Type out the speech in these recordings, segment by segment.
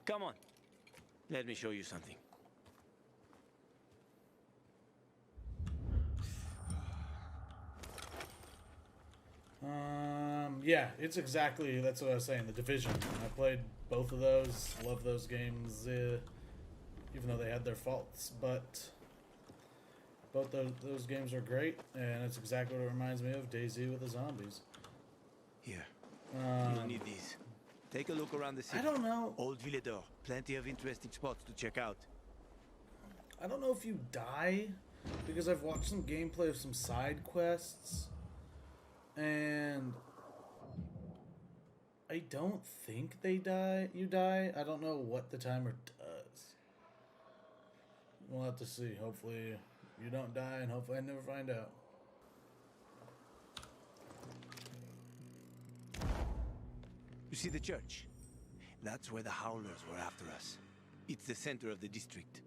Come on. Let me show you something. Yeah, it's exactly, that's what I was saying, The Division. I played both of those, love those games, even though they had their faults, but both those games are great, and it's exactly what it reminds me of, DayZ with the zombies. Here. You'll need these. Take a look around the city. I don't know. Old Villedor. Plenty of interesting spots to check out. I don't know if you die, because I've watched some gameplay of some side quests, and I don't think they die. You die. I don't know what the timer does. We'll have to see. Hopefully you don't die, and hopefully I never find out. You see the church? That's where the Howlers were after us. It's the center of the district.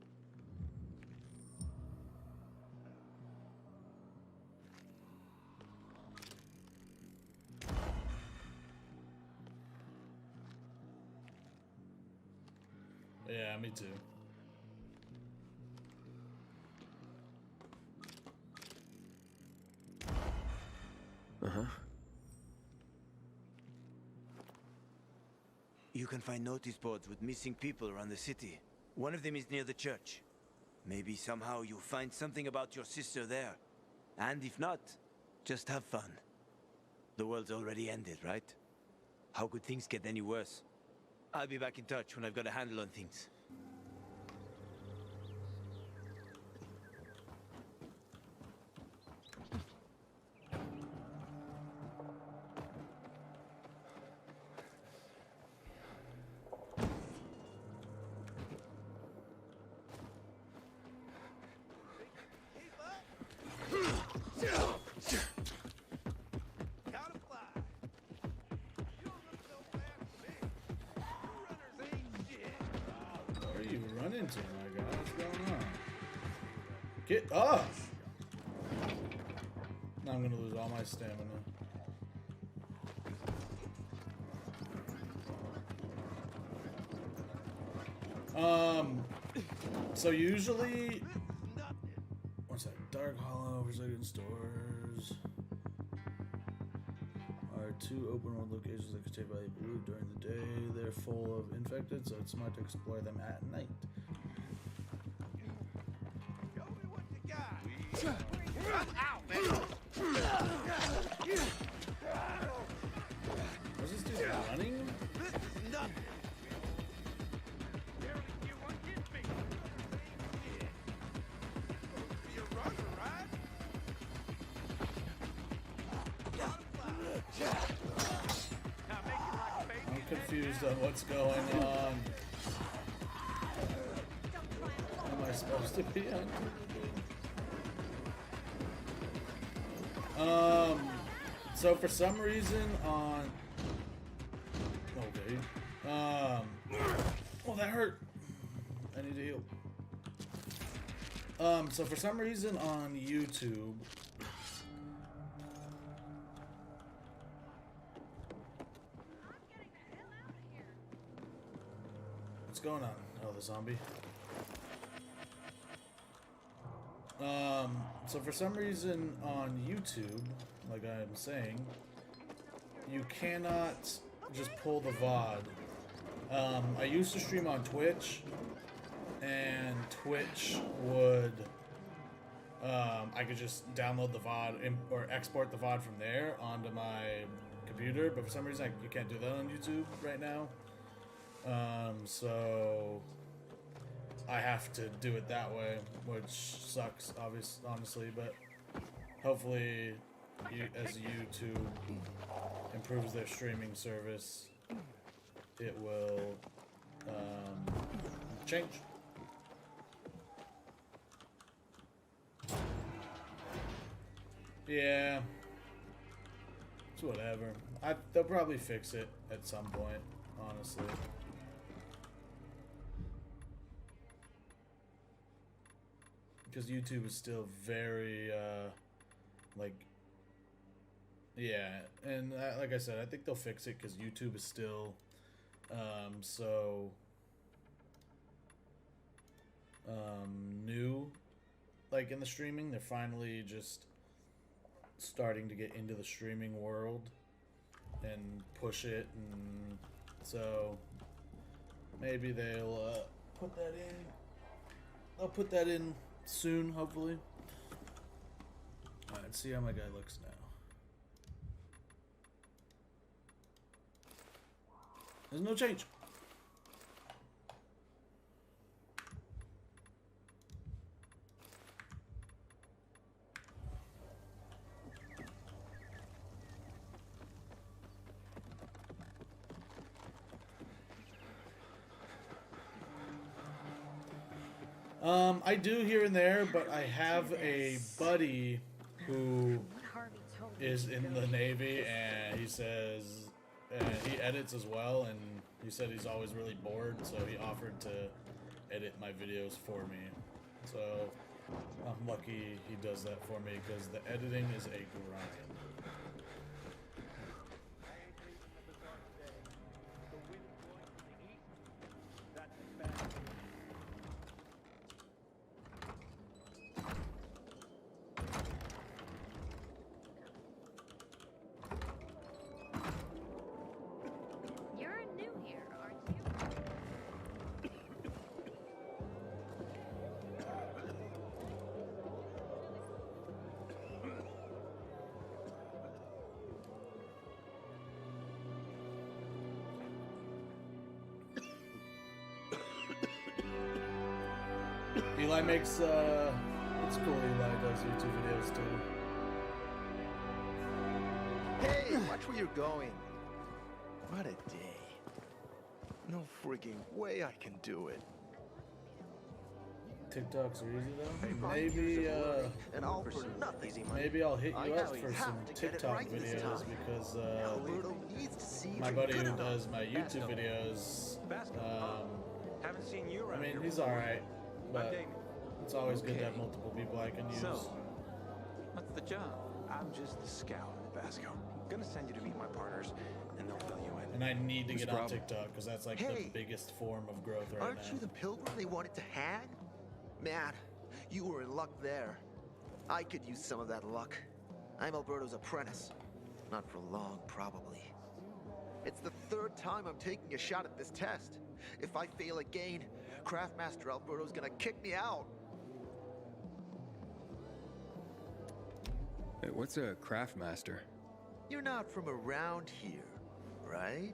Yeah, me too. Uh-huh. You can find notice boards with missing people around the city. One of them is near the church. Maybe somehow you'll find something about your sister there. And if not, just have fun. The world's already ended, right? How could things get any worse? I'll be back in touch when I've got a handle on things. Where are you running to, my God? What's going on? Get up! Now I'm gonna lose all my stamina. So usually, what's that? Dark Hollow, Forsaken Stores are two open world locations that contain valuable loot during the day. They're full of infected, so it's smart to explore them at night. Show me what you got. Ow, man. Was this dude running? This is nothing. Barely you one hit me. You're a runner, right? Now make it like a baby. I'm confused on what's going on. Am I supposed to be on? So for some reason on... Okay. Oh, that hurt. I need to heal. So for some reason on YouTube... What's going on? Oh, the zombie. So for some reason on YouTube, like I'm saying, you cannot just pull the VOD. I used to stream on Twitch, and Twitch would, I could just download the VOD or export the VOD from there onto my computer, but for some reason you can't do that on YouTube right now. So I have to do it that way, which sucks, honestly, but hopefully as YouTube improves their streaming service, it will change. Yeah, it's whatever. They'll probably fix it at some point, honestly. Because YouTube is still very, like, yeah, and like I said, I think they'll fix it because YouTube is still, so new, like in the streaming. They're finally just starting to get into the streaming world and push it, and so maybe they'll put that in. They'll put that in soon, hopefully. Alright, let's see how my guy looks now. There's no change. I do here and there, but I have a buddy who is in the Navy, and he says, and he edits as well, and he said he's always really bored, so he offered to edit my videos for me. So I'm lucky he does that for me, because the editing is a grind. Eli makes, it's cool Eli does YouTube videos too. Hey, watch where you're going. What a day. No frigging way I can do it. TikToks are easy though. Hey, Maybe, and all for nothing. maybe I'll hit you I up know for you some have to get it TikTok right this videos time. because, Alberto needs to see my if buddy you're who good does enough. my YouTube videos, Haven't seen you I around mean, here he's before. alright, but Damon. it's always good to have Okay. multiple people I can use. So, what's the job? I'm just the scout in Vasco. Gonna send you to meet my partners, and they'll fill you in. And I need to Who's get on problem? TikTok because that's like the Hey, biggest form of growth right Aren't now. you the pilgrim they wanted to hang? Man, you were in luck there. I could use some of that luck. I'm Alberto's apprentice. Not for long, probably. It's the third time I'm taking a shot at this test. If I fail again, Craftmaster Alberto's gonna kick me out. Hey, what's a craft master? You're not from around here, right?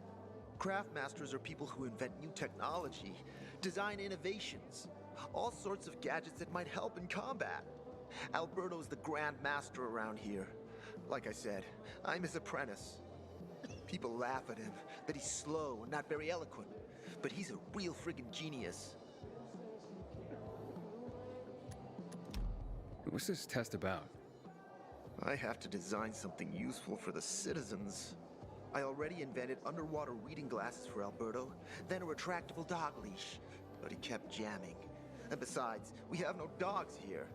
Craftmasters are people who invent new technology, design innovations, all sorts of gadgets that might help in combat. Alberto's the Grand Master around here. Like I said, I'm his apprentice. People laugh at him, that he's slow and not very eloquent, but he's a real friggin' genius. What's this test about? I have to design something useful for the citizens. I already invented underwater reading glasses for Alberto, then a retractable dog leash, but he kept jamming. And besides, we have no dogs here.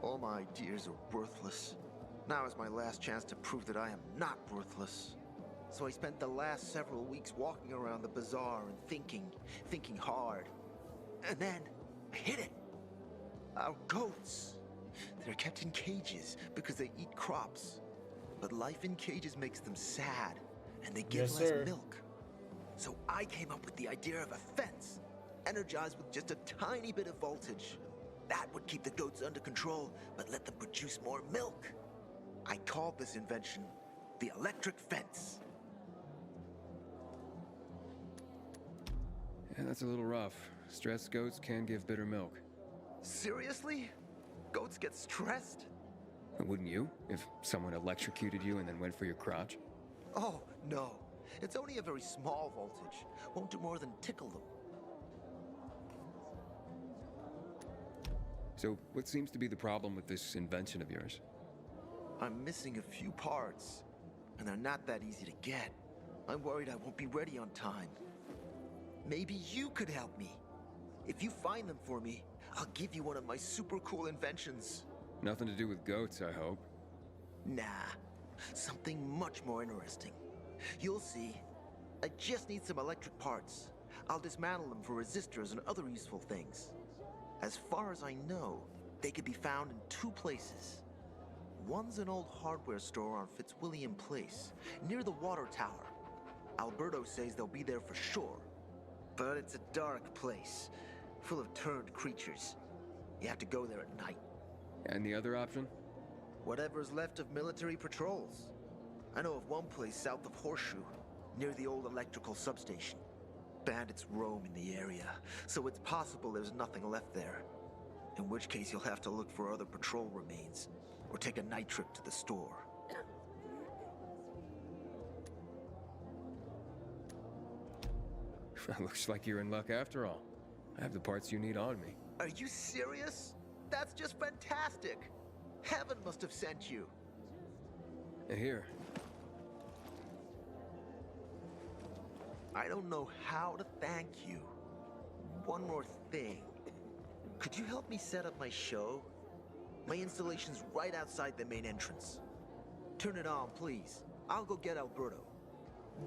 All my ideas are worthless. Now is my last chance to prove that I am not worthless. So I spent the last several weeks walking around the bazaar and thinking hard. And then, I hit it. Our goats. They're kept in cages because they eat crops. But life in cages makes them sad, and they give Yes, less sir. milk. So I came up with the idea of a fence, energized with just a tiny bit of voltage. That would keep the goats under control, but let them produce more milk. I called this invention the electric fence. Yeah, that's a little rough. Stressed goats can give bitter milk. Seriously? Goats get stressed? Wouldn't you? If someone electrocuted you and then went for your crotch? Oh, no. It's only a very small voltage. Won't do more than tickle them. So, what seems to be the problem with this invention of yours? I'm missing a few parts, and they're not that easy to get. I'm worried I won't be ready on time. Maybe you could help me. If you find them for me, I'll give you one of my super cool inventions. Nothing to do with goats, I hope. Nah, something much more interesting. You'll see. I just need some electric parts. I'll dismantle them for resistors and other useful things. As far as I know, they could be found in two places. One's an old hardware store on Fitzwilliam Place, near the water tower. Alberto says they'll be there for sure. But it's a dark place, full of turned creatures. You have to go there at night. And the other option? Whatever's left of military patrols. I know of one place south of Horseshoe, near the old electrical substation. Bandits roam in the area, so it's possible there's nothing left there. In which case you'll have to look for other patrol remains, or take a night trip to the store. Looks like you're in luck after all. I have the parts you need on me. Are you serious? That's just fantastic! Heaven must have sent you. Here. I don't know how to thank you. One more thing. Could you help me set up my show? My installation's right outside the main entrance. Turn it on, please. I'll go get Alberto.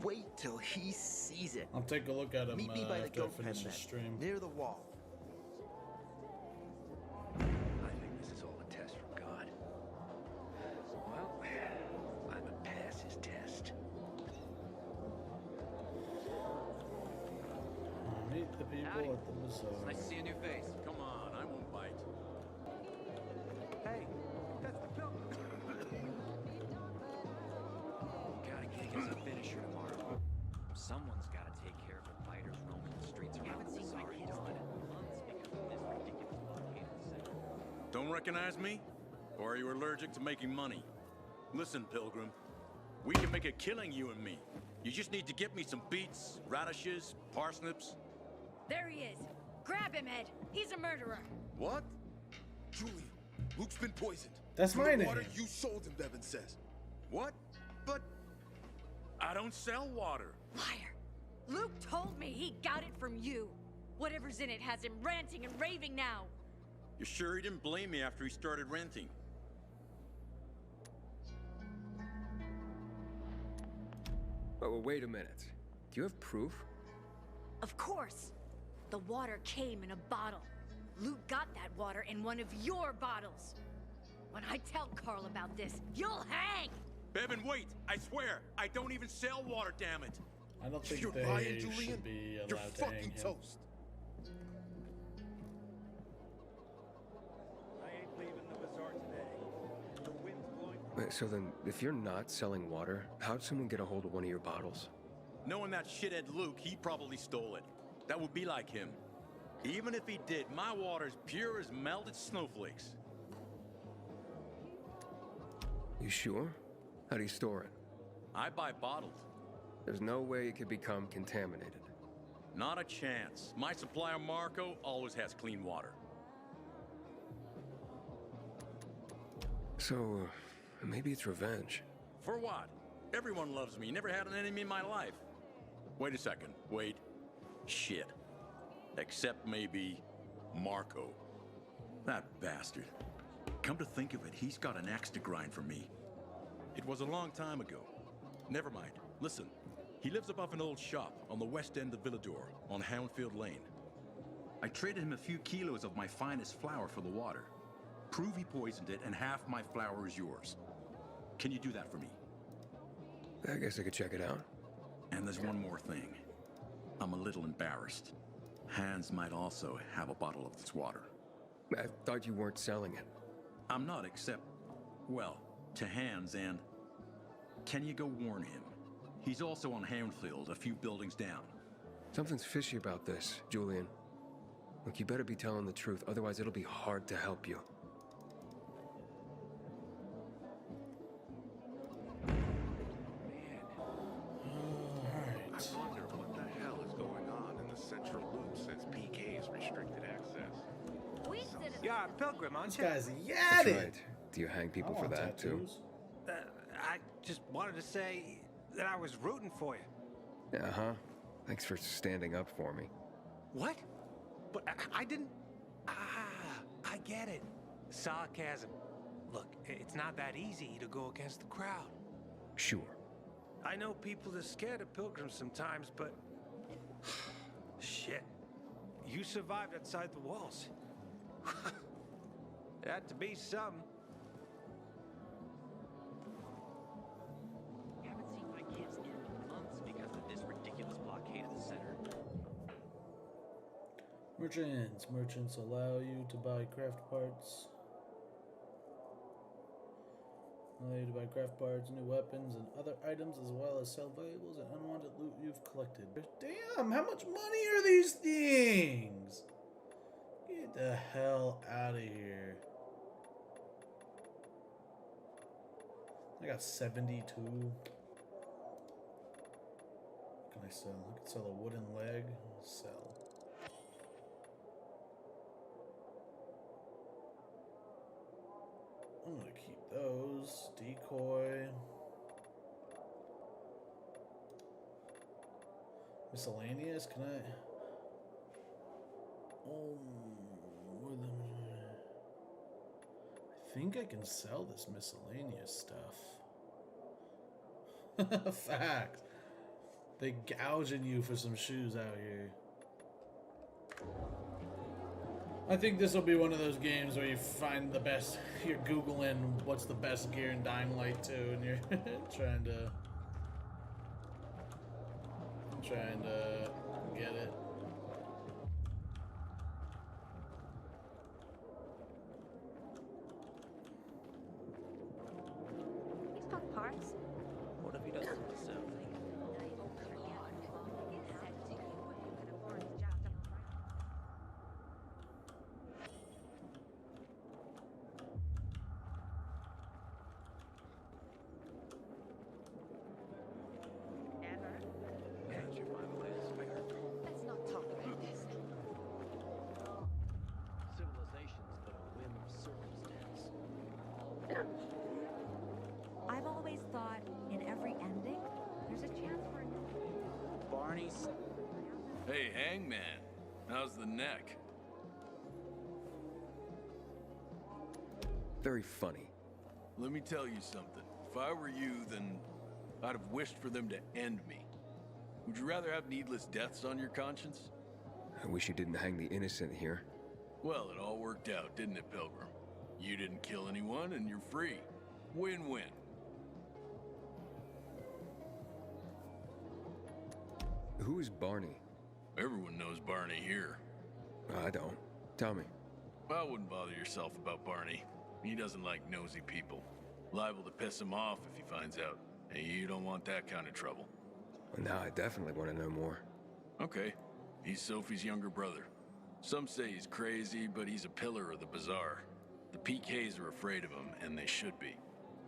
Wait till he sees it. I'll take a look at him Meet me by the after I goat pen finish the then, stream. near the wall. I think this is all a test from God. Well, I'm a pass his test. Meet the people Howdy. at the bazaar. Nice to see a new face. Come on, I won't bite. Hey, that's the pilgrim. Gotta get us a finisher tomorrow. Someone's gotta take care of the fighters roaming the streets around the bazaar in months because of this ridiculous blockade of the city. Don't recognize me? Or are you allergic to making money? Listen, Pilgrim. We can make a killing, you and me. You just need to get me some beets, radishes, parsnips. There he is. Grab him, Ed. He's a murderer. What? Julian, Luke's been poisoned. That's From my the name. water you sold him, Bevan says. What? But I don't sell water. Liar. Luke told me he got it from you. Whatever's in it has him ranting and raving now. You sure he didn't blame me after he started renting? Oh, wait a minute. Do you have proof? Of course. The water came in a bottle. Luke got that water in one of your bottles. When I tell Carl about this, you'll hang! Bevan, wait! I swear, I don't even sell water, damn it! I don't If think you're they lying, should Julian, be you're allowed to hang fucking him. toast. I ain't leaving the bazaar today. The wind's blowing. Wait, so then, if you're not selling water, how'd someone get a hold of one of your bottles? Knowing that shithead Luke, he probably stole it. That would be like him. Even if he did, my water's pure as melted snowflakes. You sure? How do you store it? I buy bottled. There's no way it could become contaminated. Not a chance. My supplier, Marco, always has clean water. So, maybe it's revenge. For what? Everyone loves me. Never had an enemy in my life. Wait a second. Wait. Shit. Except maybe Marco. That bastard. Come to think of it, he's got an axe to grind for me. It was a long time ago. Never mind. Listen. He lives above an old shop on the west end of Villador, on Houndfield Lane. I traded him a few kilos of my finest flour for the water. Prove he poisoned it, and half my flour is yours. Can you do that for me? I guess I could check it out. And there's one more thing. I'm a little embarrassed. Hans might also have a bottle of this water. I thought you weren't selling it. I'm not, except, well, to Hans and... Can you go warn him? He's also on Houndfield, a few buildings down. Something's fishy about this, Julian. Look, you better be telling the truth, otherwise it'll be hard to help you. Alright. I wonder what the hell is going on in the central loop since PK's restricted access. We citizens. You're a pilgrim, aren't This you? guy's a That's yeti! right. Do you hang I people for want that, too? tattoos. I just wanted to say that I was rooting for you. Uh-huh. Thanks for standing up for me. What? But I didn't... Ah, I get it. Sarcasm. Look, it's not that easy to go against the crowd. Sure. I know people are scared of pilgrims sometimes, but... Shit. You survived outside the walls. Had to be something. Haven't seen my kids in months because of this ridiculous blockade of the center. Merchants. Merchants allow you to buy craft parts. Allow you to buy craft parts, new weapons, and other items, as well as sell valuables and unwanted loot you've collected. Damn, how much money are these things? Get the hell out of here. I got 72. What can I sell? I can sell a wooden leg. Sell. I'm gonna keep those. Decoy. Miscellaneous? Can I? Oh, more than. I think I can sell this miscellaneous stuff. Fact. They gouging you for some shoes out here. I think this will be one of those games where you find the best. You're Googling what's the best gear in Dying Light 2, and you're trying to get it. He's got parts. What if he doesn't sell? Let's not talk about this. Civilization's but a whim of circumstance. I've always thought in every ending, there's a chance for a new. Barney's. Hey, Hangman. How's the neck? Very funny. Let me tell you something. If I were you, then I'd have wished for them to end me. Would you rather have needless deaths on your conscience? I wish you didn't hang the innocent here. Well, it all worked out, didn't it, Pilgrim? You didn't kill anyone, and you're free. Win-win. Who is Barney? Everyone knows Barney here. I don't. Tell me. I wouldn't bother yourself about Barney. He doesn't like nosy people. Liable to piss him off if he finds out. And you don't want that kind of trouble. Well, now I definitely want to know more. Okay. He's Sophie's younger brother. Some say he's crazy, but he's a pillar of the bazaar. The PKs are afraid of him, and they should be.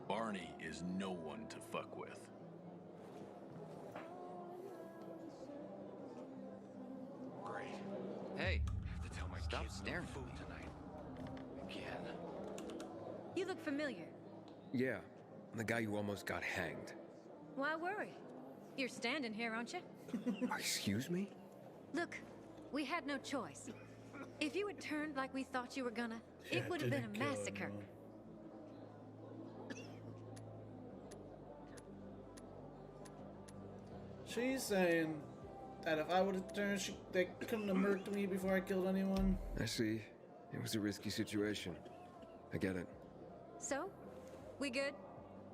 Barney is no one to fuck with. Great. Hey, Have to tell my stop kids no staring food at me. tonight. Again. You look familiar. Yeah, the guy who almost got hanged. Why worry? You're standing here, aren't you? Excuse me? Look, we had no choice. If you had turned like we thought you were gonna, it would have been Didn't a kill massacre. anyone. She's saying that if I would have turned, they couldn't have murked me before I killed anyone. I see. It was a risky situation. I get it. So, we good?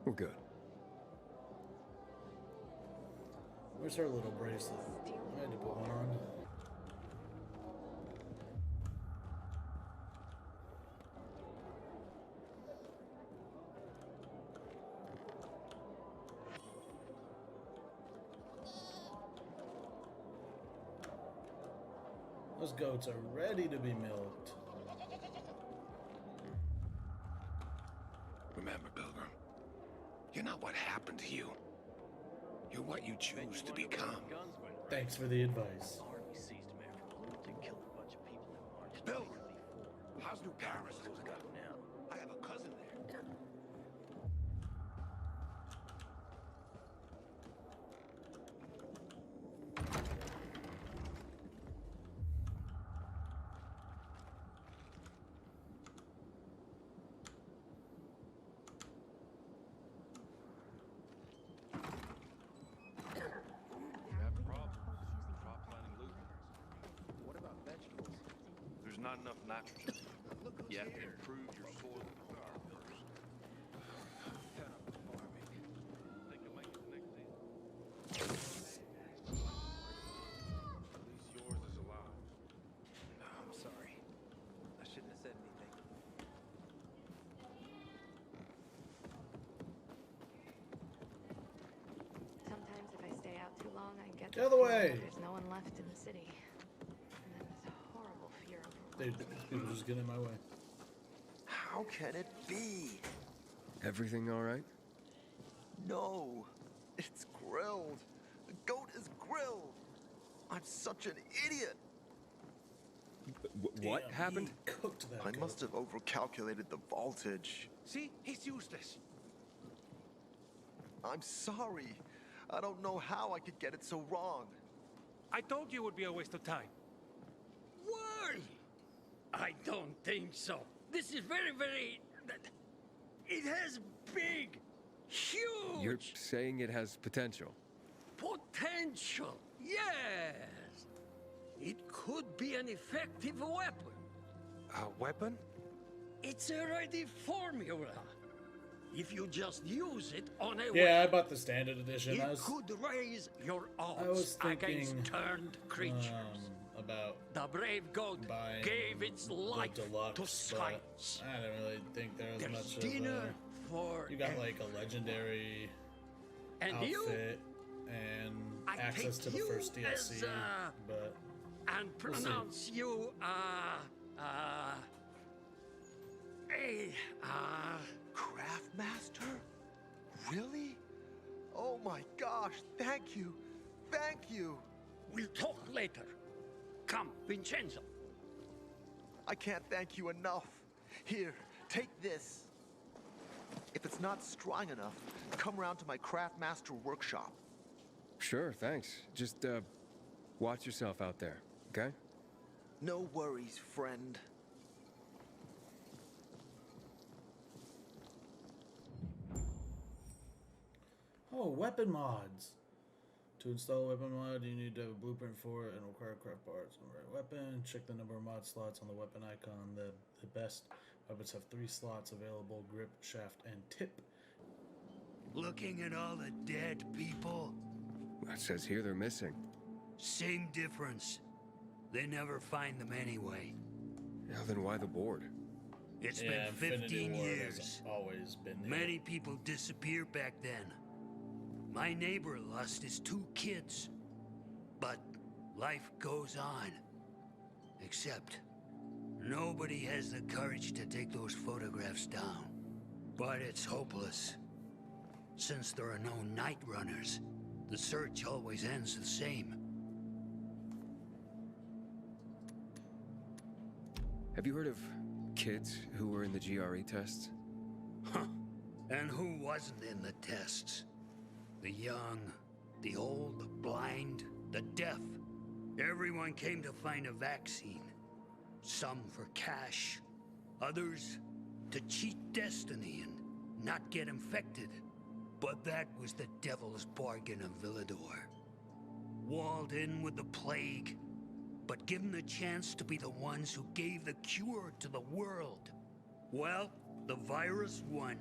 We're good. Where's her little bracelet? I had to put one on. Those goats are ready to be milked. Remember, Pilgrim, you're not what happened to you. You're what you choose to become. Guns went right. Thanks for the advice. Army seized him after the lunatic killed a bunch of people in March. Pilgrim, how's New Paris? Now. I have a cousin there. What about vegetables? There's not enough nitrogen. You have to improve your soil first. I'm sorry. I shouldn't have said anything. Sometimes if I stay out too long, I get Get out of the feeling way. that there's no one left in the city. And then this horrible fear of People just get in my way. How can it be? Everything all right? No, it's grilled. The goat is grilled. I'm such an idiot. What Damn, happened? he cooked that I goat. must have overcalculated the voltage. See? He's useless. I'm sorry. I don't know how I could get it so wrong. I told you it would be a waste of time. Why? I don't think so. This is very... It has big, huge... You're saying it has potential. Potential, yes. It could be an effective weapon. A weapon? It's a ready formula. If you just use it on a Yeah, I weapon, bought the standard edition. it could raise your I was odds against thinking, turned creatures. about The brave goat buying gave its the life deluxe, to but science. I didn't really think there was There's much dinner of for you got like a legendary and outfit and I access to take the you first DLC, as, but and We'll see. pronounce you Craftmaster? Really? Oh my gosh, thank you. Thank you. We'll talk later. Come, Vincenzo. I can't thank you enough. Here, take this. If it's not strong enough, come around to my Craftmaster workshop. Sure, thanks. Just, watch yourself out there, okay? No worries, friend. oh, weapon mods. To install a weapon mod, you need to have a blueprint for it and require craft parts on the right weapon. Check the number of mod slots on the weapon icon. The best weapons have 3 slots available: grip, shaft, and tip. Looking at all the dead people, It says here they're missing. same difference. They never find them anyway. Now then why the board? It's Yeah, been Infinity 15 Ward years. has always been there. Many people disappeared back then. My neighbor lost his 2 kids. But life goes on. Except, nobody has the courage to take those photographs down. But it's hopeless. Since there are no night runners, the search always ends the same. Have you heard of kids who were in the GRE tests? Huh. And who wasn't in the tests? The young, the old, the blind, the deaf. Everyone came to find a vaccine. Some for cash, others to cheat destiny and not get infected. But that was the devil's bargain of Villador. Walled in with the plague, but given the chance to be the ones who gave the cure to the world. Well, the virus won.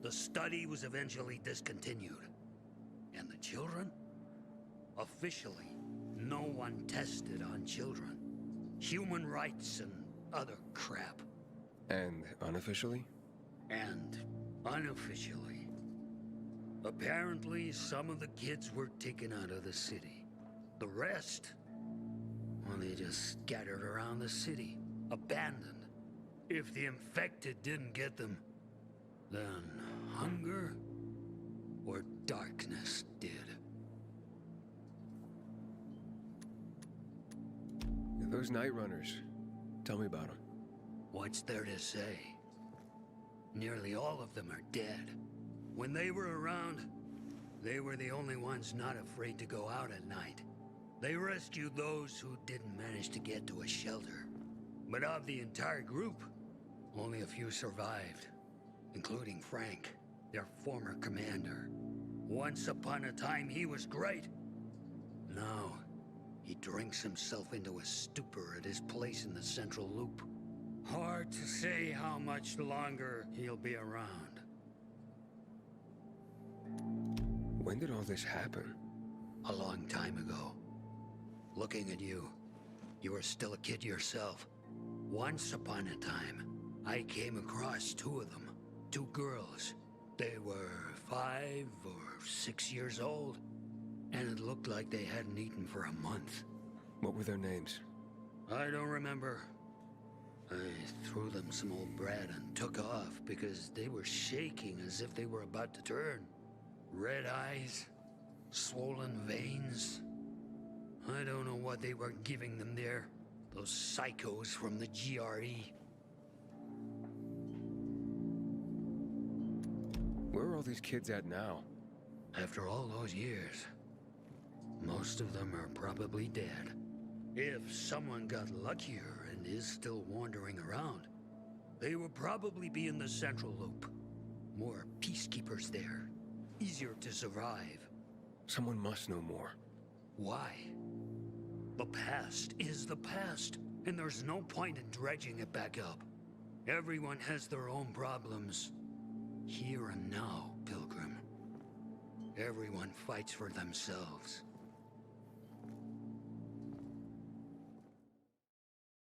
The study was eventually discontinued. And the children? Officially, no one tested on children. Human rights and other crap. And unofficially? And unofficially. Apparently, some of the kids were taken out of the city. The rest, well, they just scattered around the city, abandoned. If the infected didn't get them, then hunger or darkness did. Those night runners. Tell me about them. What's there to say? Nearly all of them are dead. When they were around, they were the only ones not afraid to go out at night. They rescued those who didn't manage to get to a shelter. But of the entire group, only a few survived, including Frank, their former commander. Once upon a time, he was great. Now, he drinks himself into a stupor at his place in the Central Loop. Hard to say how much longer he'll be around. When did all this happen? A long time ago. Looking at you, you were still a kid yourself. Once upon a time, I came across two of them. Two girls. They were 5 or 6 years old, and it looked like they hadn't eaten for a month. What were their names? I don't remember. I threw them some old bread and took off because they were shaking as if they were about to turn. Red eyes, swollen veins. I don't know what they were giving them there. Those psychos from the GRE. Where are all these kids at now? After all those years, most of them are probably dead. If someone got luckier and is still wandering around, they will probably be in the Central Loop. More peacekeepers there. Easier to survive. Someone must know more. Why? The past is the past, and there's no point in dredging it back up. Everyone has their own problems. Here and now, Pilgrim. Everyone fights for themselves.